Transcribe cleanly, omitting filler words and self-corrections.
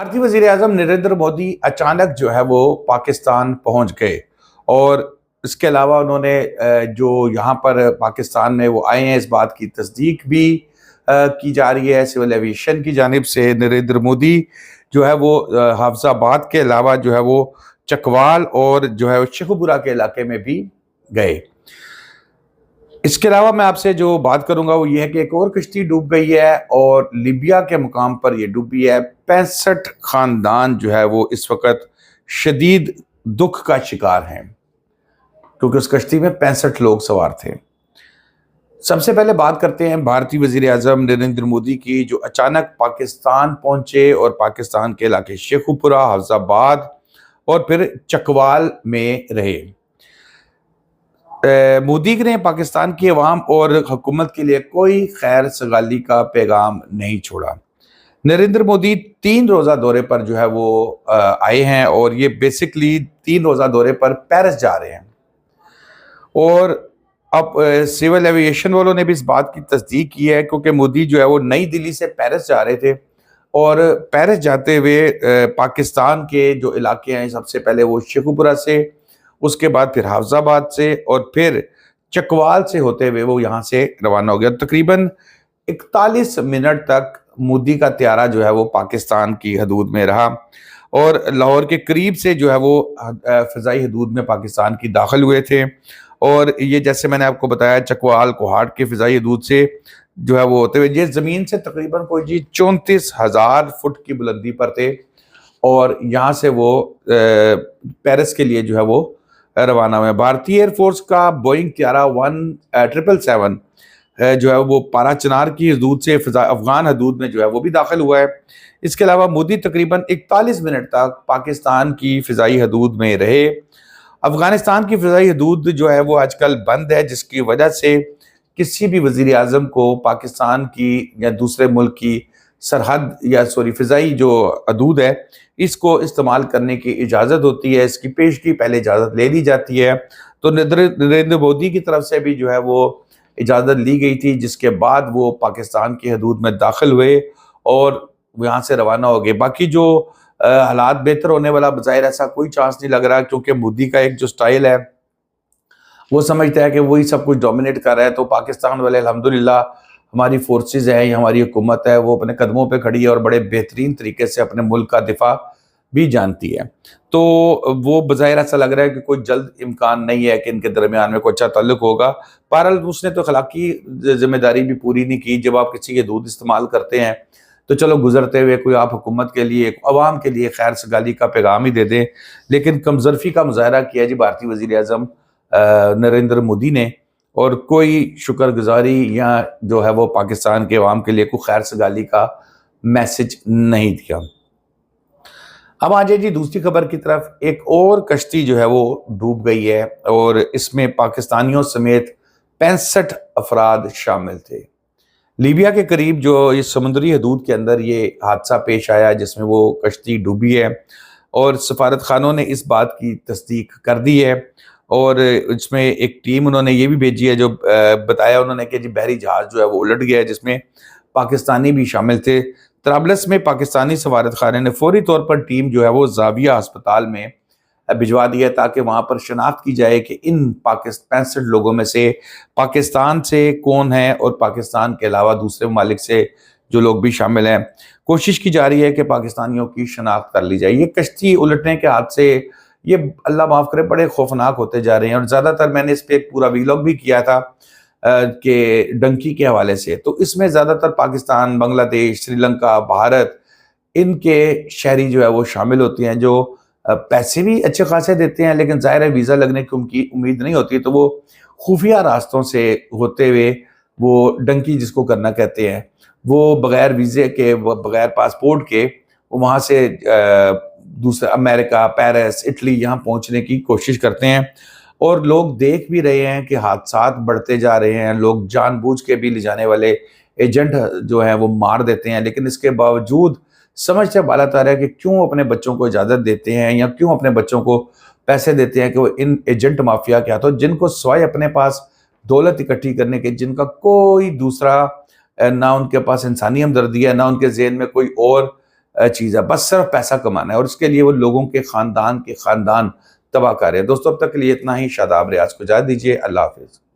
भारतीय वजीर आजम नरेंद्र मोदी अचानक जो है वो पाकिस्तान पहुंच गए। और इसके अलावा उन्होंने जो यहाँ पर पाकिस्तान में वो आए हैं, इस बात की तस्दीक भी की जा रही है सिविल एविएशन की जानिब से। नरेंद्र मोदी जो है वो हाफिजाबाद के अलावा जो है वो चकवाल और जो है वो शेखुपुरा के इलाके में भी गए। इसके अलावा मैं आपसे जो बात करूंगा वो ये है कि एक और कश्ती डूब गई है और लीबिया के मुकाम पर ये डूबी है। 65 खानदान जो है वो इस वक्त शदीद दुख का शिकार हैं, क्योंकि उस कश्ती में 65 लोग सवार थे। सबसे पहले बात करते हैं भारतीय वजीर आजम नरेंद्र मोदी की, जो अचानक पाकिस्तान पहुंचे और पाकिस्तान के इलाके शेखुपुरा, हाफिजाबाद और फिर चकवाल में रहे। मोदी ने पाकिस्तान की अवाम और हुकूमत के लिए कोई खैर सगाली का पैगाम नहीं छोड़ा। नरेंद्र मोदी 3 रोज़ा दौरे पर जो है वो आए हैं और ये बेसिकली 3 रोज़ा दौरे पर पेरिस जा रहे हैं। और अब सिविल एविएशन वालों ने भी इस बात की तस्दीक की है, क्योंकि मोदी जो है वो नई दिल्ली से पेरिस जा रहे थे और पेरिस जाते हुए पाकिस्तान के जो इलाके हैं, सबसे पहले वो शेखुपुरा से, उसके बाद फिर हाफिजाबाद से और फिर चकवाल से होते हुए वो यहाँ से रवाना हो गया। तकरीबन 41 मिनट तक मोदी का त्यारा जो है वो पाकिस्तान की हदूद में रहा और लाहौर के करीब से जो है वो फ़िज़ाई हदूद में पाकिस्तान की दाखिल हुए थे। और ये जैसे मैंने आपको बताया, चकवाल कोहाट के फ़िज़ाई हदूद से जो है वो होते हुए ये ज़मीन से तकरीबन कोई 34,000 फुट की बुलंदी पर थे और यहाँ से वो पेरिस के लिए जो है वो रवाना हुए। भारतीय एयरफोर्स का बोइंग त्यारा 777 जो है वो पारा चनार की हदूद से अफगान हदूद में जो है वो भी दाखिल हुआ है। इसके अलावा मोदी तकरीबन 41 मिनट तक पाकिस्तान की फ़िज़ाई हदूद में रहे। अफगानिस्तान की फ़िज़ाई हदूद जो है वो आजकल बंद है, जिसकी वजह से किसी भी वज़ीर आज़म को पाकिस्तान की या दूसरे मुल्क की सरहद या फ़िज़ाई जो हदूद है इसको इस्तेमाल करने की इजाज़त होती है। इसकी पेशगी पहले इजाज़त ले ली जाती है। तो नरेंद्र मोदी की तरफ से भी जो है वो इजाज़त ली गई थी, जिसके बाद वो पाकिस्तान की हदूद में दाखिल हुए और यहाँ से रवाना हो गए। बाकी जो हालात बेहतर होने वाला बज़ाहिर ऐसा कोई चांस नहीं लग रहा, क्योंकि मोदी का एक जो स्टाइल है वो समझता है कि वही सब कुछ डोमिनेट कर रहा है। तो पाकिस्तान वाले अल्हम्दुलिल्लाह, हमारी फोर्सेस हैं, हमारी हुकूमत है, वो अपने कदमों पे खड़ी है और बड़े बेहतरीन तरीके से अपने मुल्क का दिफा भी जानती है। तो वो बज़ाहिर ऐसा लग रहा है कि कोई जल्द इम्कान नहीं है कि इनके दरमियान में कोई अच्छा ताल्लुक होगा। बहरहाल उसने तो अखलाकी जिम्मेदारी भी पूरी नहीं की। जब आप किसी के दूध इस्तेमाल करते हैं तो चलो गुजरते हुए कोई आप हुकूमत के लिए, अवाम के लिए खैर सगाली का पैगाम ही दे दें, लेकिन कमजरफी का मुजाहरा किया जी भारतीय वज़ीर आज़म नरेंद्र मोदी ने, और कोई शुक्रगुजारी या जो है वो पाकिस्तान के अवाम के लिए कोई खैर सगाली का मैसेज नहीं दिया। अब आ जाए जी दूसरी खबर की तरफ। एक और कश्ती जो है वो डूब गई है और इसमें पाकिस्तानियों समेत 65 अफराद शामिल थे। लीबिया के करीब जो ये समुद्री हदूद के अंदर ये हादसा पेश आया, जिसमें वो कश्ती डूबी है और सफारत खानों ने इस बात की तस्दीक कर दी है। और इसमें एक टीम उन्होंने ये भी भेजी है, जो बताया उन्होंने कि जी बहरी जहाज़ जो है वो उलट गया है, जिसमें पाकिस्तानी भी शामिल थे। तराबलस में पाकिस्तानी सफारत खाने ने फौरी तौर पर टीम जो है वो जाविया अस्पताल में भिजवा दिया, ताकि वहाँ पर शनाख्त की जाए कि इन 65 लोगों में से पाकिस्तान से कौन है और पाकिस्तान के अलावा दूसरे ममालिक से जो लोग भी शामिल हैं। कोशिश की जा रही है कि पाकिस्तानियों की शनाख्त कर ली जाए। ये कश्ती उलटने के हादसे ये अल्लाह माफ़ करे बड़े खौफनाक होते जा रहे हैं और ज़्यादातर मैंने इस पर एक पूरा वीलॉग भी किया था कि डंकी के हवाले से। तो इसमें ज़्यादातर पाकिस्तान, बांग्लादेश, श्रीलंका, भारत, इनके शहरी जो है वो शामिल होते हैं, जो पैसे भी अच्छे खासे देते हैं, लेकिन ज़ाहिर है वीज़ा लगने की उनकी उम्मीद नहीं होती, तो वो खुफिया रास्तों से होते हुए वो डंकी जिसको करना कहते हैं, वो बग़ैर वीज़े के, बग़ैर पासपोर्ट के वहाँ से दूसरा अमेरिका, पेरिस, इटली यहाँ पहुँचने की कोशिश करते हैं। और लोग देख भी रहे हैं कि हादसात बढ़ते जा रहे हैं। लोग जानबूझ के भी ले जाने वाले एजेंट जो हैं वो मार देते हैं, लेकिन इसके बावजूद समझ से बाला आ रहा है कि क्यों अपने बच्चों को इजाज़त देते हैं या क्यों अपने बच्चों को पैसे देते हैं कि वो इन एजेंट माफिया के हाथों, जिनको स्वयं अपने पास दौलत इकट्ठी करने के, जिनका कोई दूसरा ना उनके पास इंसानी हमदर्दी है, ना उनके ज़हन में कोई और چیز ہے، بس صرف پیسہ کمانا ہے، اور اس کے لیے وہ لوگوں کے خاندان تباہ کر رہے ہیں۔ دوستو اب تک کے لیے اتنا ہی، شاداب ریاض کو اجازت دیجیے، اللہ حافظ۔